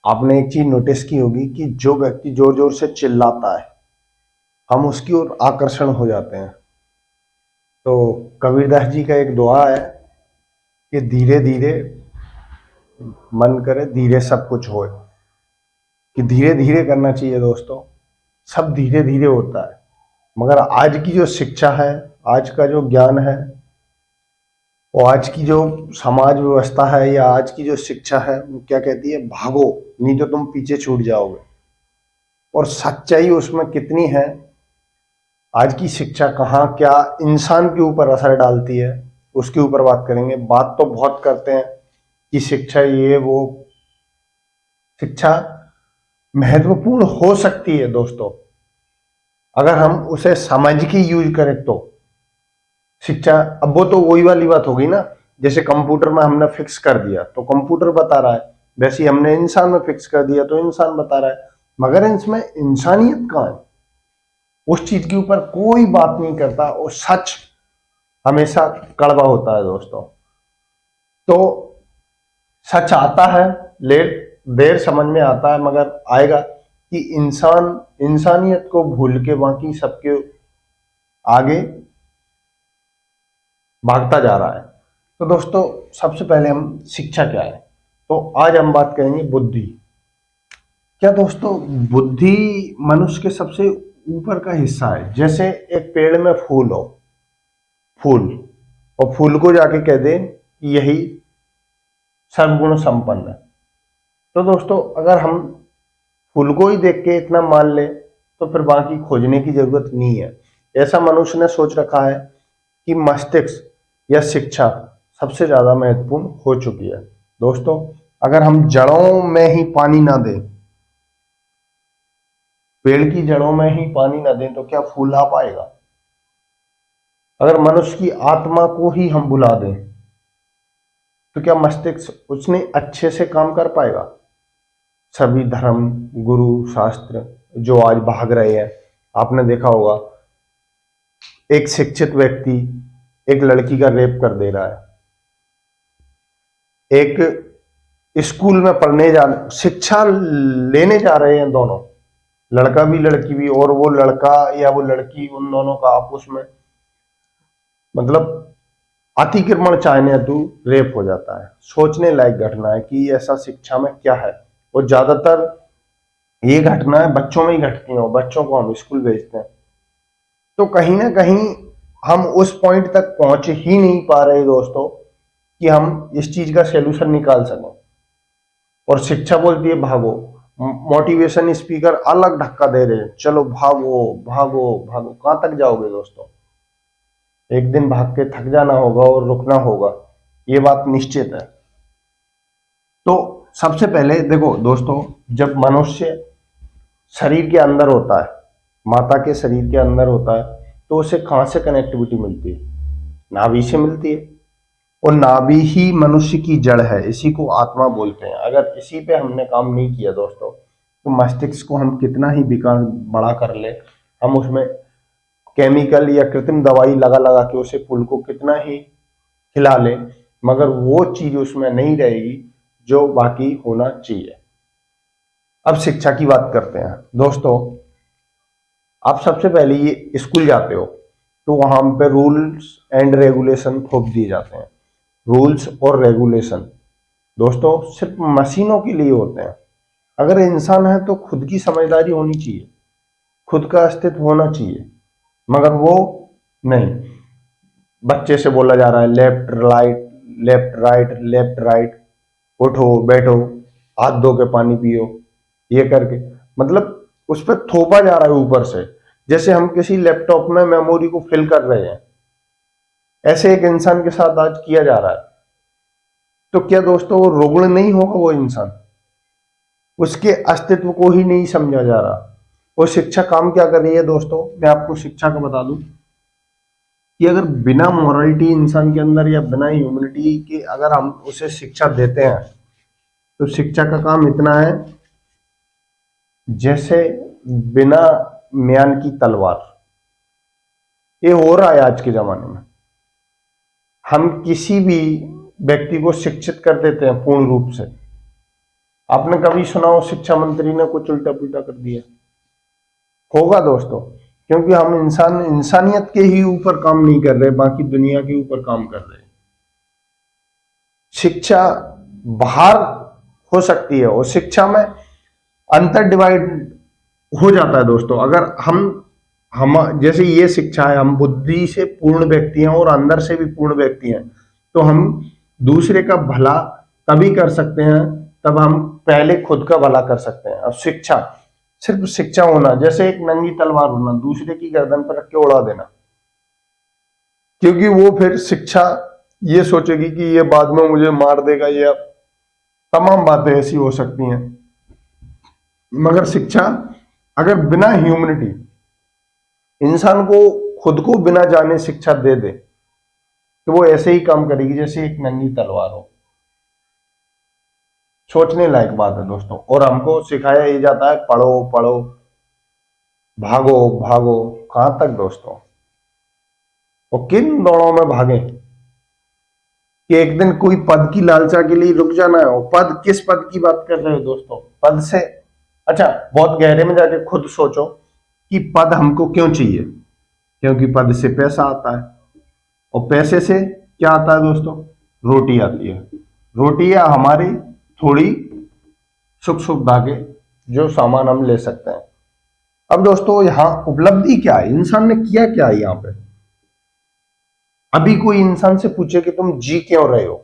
आपने एक चीज नोटिस की होगी कि जो व्यक्ति जोर जोर से चिल्लाता है हम उसकी ओर आकर्षण हो जाते हैं। तो कबीरदास जी का एक दुआ है कि धीरे धीरे मन करे धीरे सब कुछ होए, कि धीरे धीरे करना चाहिए दोस्तों। सब धीरे धीरे होता है, मगर आज की जो शिक्षा है, आज का जो ज्ञान है, और आज की जो समाज व्यवस्था है या आज की जो शिक्षा है वो क्या कहती है, भागो नहीं तो तुम पीछे छूट जाओगे। और सच्चाई उसमें कितनी है, आज की शिक्षा कहाँ क्या इंसान के ऊपर असर डालती है, उसके ऊपर बात करेंगे। बात तो बहुत करते हैं कि शिक्षा ये वो, शिक्षा महत्वपूर्ण हो सकती है दोस्तों अगर हम उसे समझ के यूज करें तो। शिक्षा अब वो तो वही वाली बात होगी ना, जैसे कंप्यूटर में हमने फिक्स कर दिया तो कंप्यूटर बता रहा है, वैसे ही हमने इंसान में फिक्स कर दिया तो इंसान बता रहा है, मगर इसमें इंसानियत कहाँ है? उस चीज के ऊपर कोई बात नहीं करता और सच हमेशा कड़वा होता है दोस्तों। तो सच आता है, लेट देर समझ में आता है, मगर आएगा कि इंसान इंसानियत को भूल के बाकी सबके आगे भागता जा रहा है। तो दोस्तों सबसे पहले हम शिक्षा क्या है, तो आज हम बात करेंगे बुद्धि। क्या दोस्तों, बुद्धि मनुष्य के सबसे ऊपर का हिस्सा है। जैसे एक पेड़ में फूल हो, फूल, और फूल को जाके कह दे कि यही सर्वगुण संपन्न है, तो दोस्तों अगर हम फूल को ही देख के इतना मान ले तो फिर बाकी खोजने की जरूरत नहीं है। ऐसा मनुष्य ने सोच रखा है कि मस्तिष्क या शिक्षा सबसे ज्यादा महत्वपूर्ण हो चुकी है। दोस्तों अगर हम जड़ों में ही पानी ना दें, पेड़ की जड़ों में ही पानी ना दें, तो क्या फूल आ पाएगा? अगर मनुष्य की आत्मा को ही हम बुला दें तो क्या मस्तिष्क उसने अच्छे से काम कर पाएगा? सभी धर्म, गुरु, शास्त्र जो आज भाग रहे हैं, आपने देखा होगा एक शिक्षित व्यक्ति एक लड़की का रेप कर दे रहा है, एक स्कूल में पढ़ने जा शिक्षा लेने जा रहे हैं दोनों, लड़का भी लड़की भी, और वो लड़का या वो लड़की, उन दोनों का आपस में मतलब अतिक्रमण चाहने हेतु रेप हो जाता है। सोचने लायक घटना है कि ऐसा शिक्षा में क्या है। और ज्यादातर ये घटनाएं बच्चों में ही घटती हैं, बच्चों को हम स्कूल भेजते हैं। तो कहीं ना कहीं हम उस पॉइंट तक पहुंच ही नहीं पा रहे दोस्तों कि हम इस चीज का सॉल्यूशन निकाल सकें। और शिक्षा बोलती है भागो, मोटिवेशन स्पीकर अलग धक्का दे रहे हैं, चलो भागो भागो भागो। कहां तक जाओगे दोस्तों? एक दिन भाग के थक जाना होगा और रुकना होगा, ये बात निश्चित है। तो सबसे पहले देखो दोस्तों, जब मनुष्य शरीर के अंदर होता है, माता के शरीर के अंदर होता है, तो उसे कहां से कनेक्टिविटी मिलती है? नाभि से मिलती है। और नाभि ही मनुष्य की जड़ है, इसी को आत्मा बोलते हैं। अगर इसी पे हमने काम नहीं किया दोस्तों, तो मस्तिष्क को हम कितना ही विकास बड़ा कर ले, हम उसमें केमिकल या कृत्रिम दवाई लगा लगा के उसे फूल को कितना ही खिला ले, मगर वो चीज उसमें नहीं रहेगी जो बाकी होना चाहिए। अब शिक्षा की बात करते हैं दोस्तों। आप सबसे पहले ये स्कूल जाते हो तो वहां पे रूल्स एंड रेगुलेशन थोप दिए जाते हैं। रूल्स और रेगुलेशन दोस्तों सिर्फ मशीनों के लिए होते हैं। अगर इंसान है तो खुद की समझदारी होनी चाहिए, खुद का अस्तित्व होना चाहिए, मगर वो नहीं। बच्चे से बोला जा रहा है left right left right left right, उठो बैठो, हाथ धो के पानी पियो, ये करके मतलब उस पर थोपा जा रहा है ऊपर से, जैसे हम किसी लैपटॉप में मेमोरी को फिल कर रहे हैं। ऐसे एक इंसान के साथ आज किया जा रहा है। तो क्या दोस्तों वो रुग्ण नहीं होगा? वो इंसान, उसके अस्तित्व को ही नहीं समझा जा रहा। वो शिक्षा काम क्या कर रही है दोस्तों? मैं आपको शिक्षा का बता दूं कि अगर बिना मॉरलिटी इंसान के अंदर या बिना ह्यूमैनिटी के अगर हम उसे शिक्षा देते हैं, तो शिक्षा का काम इतना है जैसे बिना म्यान की तलवार। ये हो रहा है आज के जमाने में। हम किसी भी व्यक्ति को शिक्षित कर देते हैं पूर्ण रूप से। आपने कभी सुना हो शिक्षा मंत्री ने कुछ उल्टा पुल्टा कर दिया? होगा दोस्तों, क्योंकि हम इंसानियत के ही ऊपर काम नहीं कर रहे, बाकी दुनिया के ऊपर काम कर रहे हैं। शिक्षा बाहर हो सकती है और शिक्षा में अंतर डिवाइड हो जाता है दोस्तों। अगर हम जैसे ये शिक्षा है, हम बुद्धि से पूर्ण व्यक्ति हैं और अंदर से भी पूर्ण व्यक्ति हैं, तो हम दूसरे का भला तभी कर सकते हैं तब हम पहले खुद का भला कर सकते हैं। अब शिक्षा, सिर्फ शिक्षा होना, जैसे एक नंगी तलवार होना, दूसरे की गर्दन पर रख के उड़ा देना, क्योंकि वो फिर शिक्षा ये सोचेगी कि ये बाद में मुझे मार देगा, या तमाम बातें ऐसी हो सकती हैं। मगर शिक्षा अगर बिना ह्यूमनिटी, इंसान को खुद को बिना जाने शिक्षा दे दे, तो वो ऐसे ही काम करेगी जैसे एक नंगी तलवार हो। सोचने लायक बात है दोस्तों। और हमको सिखाया ही जाता है पढ़ो पढ़ो, भागो भागो, कहां तक दोस्तों? और किन दौड़ों में भागे कि एक दिन कोई पद की लालसा के लिए रुक जाना है। और पद, किस पद की बात कर रहे हो दोस्तों? पद से, अच्छा बहुत गहरे में जाके खुद सोचो कि पद हमको क्यों चाहिए? क्योंकि पद से पैसा आता है, और पैसे से क्या आता है दोस्तों? रोटी आती है। रोटी या हमारी थोड़ी सुख सुविधा के जो सामान हम ले सकते हैं। अब दोस्तों यहां उपलब्धि क्या है, इंसान ने किया क्या है यहां पे? अभी कोई इंसान से पूछे कि तुम जी क्यों रहे हो,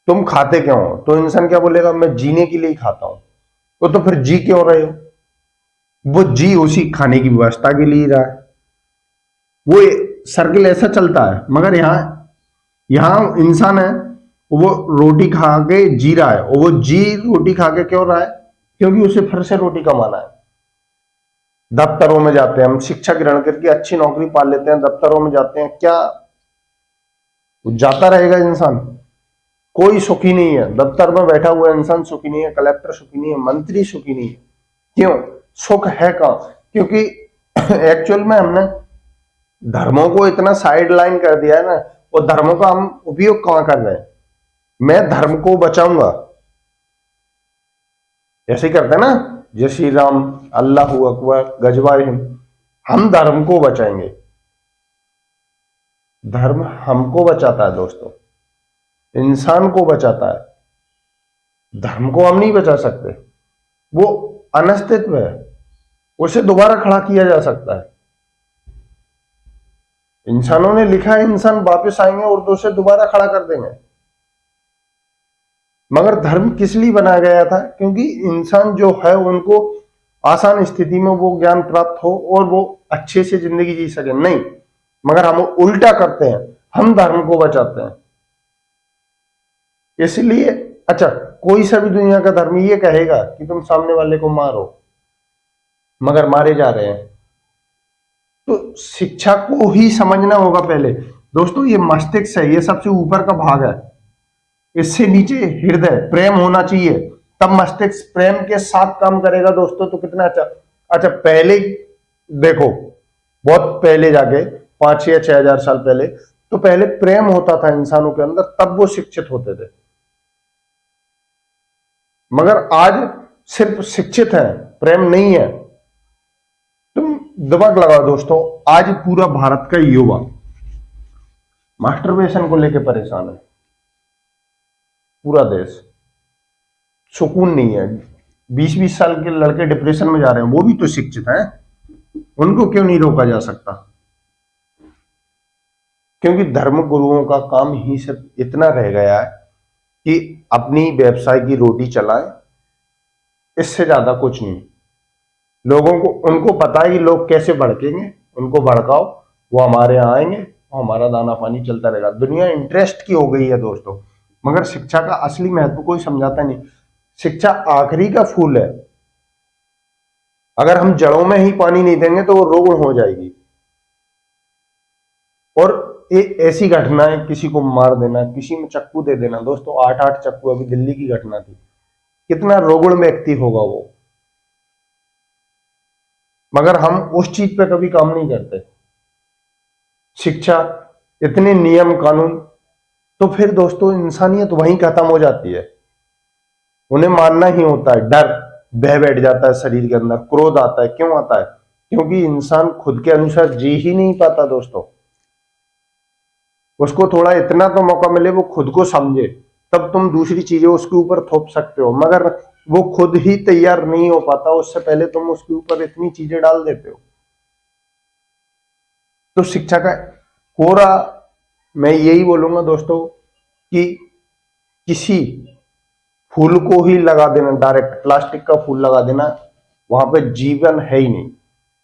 तुम खाते क्यों हो, तो इंसान क्या बोलेगा? मैं जीने के लिए ही खाता हूं। तो फिर जी क्यों रहे हो? वो जी उसी खाने की व्यवस्था के लिए रहा है, वो सर्कल ऐसा चलता है। मगर यहां इंसान है, वो रोटी खा के जी रहा है, और वो जी रोटी खा के क्यों रहा है? क्योंकि उसे फिर से रोटी कमाना है। दफ्तरों में जाते हैं हम, शिक्षा ग्रहण करके अच्छी नौकरी पा लेते हैं, दफ्तरों में जाते हैं, क्या जाता रहेगा इंसान? कोई सुखी नहीं है। दफ्तर में बैठा हुआ इंसान सुखी नहीं है, कलेक्टर सुखी नहीं है, मंत्री सुखी नहीं है। क्यों? सुख है कहां? क्योंकि एक्चुअल में हमने धर्मों को इतना साइड लाइन कर दिया है ना, और धर्मों का हम उपयोग कहां कर रहे हैं? मैं धर्म को बचाऊंगा, ऐसे ही करते हैं ना, जय श्री राम, अल्लाह अकबर, गजवाए हिंद। हम धर्म को बचाएंगे, धर्म हमको बचाता है दोस्तों, इंसान को बचाता है। धर्म को हम नहीं बचा सकते, वो अनस्तित्व है, उसे दोबारा खड़ा किया जा सकता है। इंसानों ने लिखा है इंसान वापस आएंगे और उसे दोबारा खड़ा कर देंगे। मगर धर्म किस लिए बनाया गया था? क्योंकि इंसान जो है उनको आसान स्थिति में वो ज्ञान प्राप्त हो और वो अच्छे से जिंदगी जी सके। नहीं, मगर हम उल्टा करते हैं, हम धर्म को बचाते हैं। इसलिए अच्छा, कोई सा भी दुनिया का धर्म ये कहेगा कि तुम सामने वाले को मारो, मगर मारे जा रहे हैं। तो शिक्षा को ही समझना होगा पहले दोस्तों। ये मस्तिष्क है, ये सबसे ऊपर का भाग है, इससे नीचे हृदय, प्रेम होना चाहिए, तब मस्तिष्क प्रेम के साथ काम करेगा दोस्तों। तो कितना अच्छा। अच्छा पहले देखो, बहुत पहले जाके 5 या 6 हजार साल पहले, तो पहले प्रेम होता था इंसानों के अंदर, तब वो शिक्षित होते थे। मगर आज सिर्फ शिक्षित है, प्रेम नहीं है। तुम दिमाग लगाओ दोस्तों, आज पूरा भारत का युवा मास्टरबेशन को लेकर परेशान है, पूरा देश। सुकून नहीं है, 20-20 साल के लड़के डिप्रेशन में जा रहे हैं, वो भी तो शिक्षित हैं, उनको क्यों नहीं रोका जा सकता? क्योंकि धर्म गुरुओं का काम ही सिर्फ इतना रह गया है कि अपनी व्यवसाय की रोटी चलाएं, इससे ज्यादा कुछ नहीं। लोगों को, उनको पता है कि लोग कैसे भड़केंगे, उनको भड़काओ, वो हमारे यहाँ आएंगे, हमारा दाना पानी चलता रहेगा। दुनिया इंटरेस्ट की हो गई है दोस्तों, मगर शिक्षा का असली महत्व कोई समझाता नहीं। शिक्षा आखिरी का फूल है, अगर हम जड़ों में ही पानी नहीं देंगे तो वो रोग हो जाएगी। और एक ऐसी घटना है, किसी को मार देना, किसी में चक्कू दे देना दोस्तों, 8-8 चक्कू, अभी दिल्ली की घटना थी, कितना रोगुण व्यक्ति होगा वो। मगर हम उस चीज पे कभी काम नहीं करते। शिक्षा, इतने नियम कानून, तो फिर दोस्तों इंसानियत वहीं खत्म हो जाती है। उन्हें मानना ही होता है, डर बह बैठ जाता है शरीर के अंदर, क्रोध आता है। क्यों आता है? क्योंकि इंसान खुद के अनुसार जी ही नहीं पाता दोस्तों। उसको थोड़ा इतना तो मौका मिले वो खुद को समझे, तब तुम दूसरी चीजें उसके ऊपर थोप सकते हो। मगर वो खुद ही तैयार नहीं हो पाता, उससे पहले तुम उसके ऊपर इतनी चीजें डाल देते हो। तो शिक्षा का पूरा मैं यही बोलूंगा दोस्तों कि किसी फूल को ही लगा देना, डायरेक्ट प्लास्टिक का फूल लगा देना, वहां पे जीवन है ही नहीं।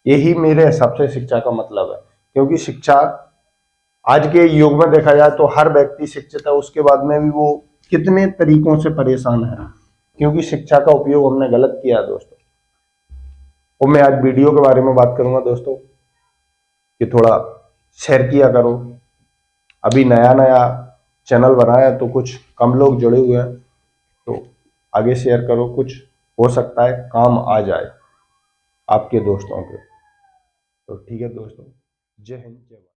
यही मेरे हिसाब से शिक्षा का मतलब है। क्योंकि शिक्षा आज के युग में देखा जाए तो हर व्यक्ति शिक्षित है, उसके बाद में भी वो कितने तरीकों से परेशान है, क्योंकि शिक्षा का उपयोग हमने गलत किया है दोस्तों। और मैं आज वीडियो के बारे में बात करूंगा दोस्तों कि थोड़ा शेयर किया करो। अभी नया नया चैनल बनाया है तो कुछ कम लोग जुड़े हुए हैं, तो आगे शेयर करो, कुछ हो सकता है काम आ जाए आपके दोस्तों के। तो ठीक है दोस्तों, जय हिंद जय भारत।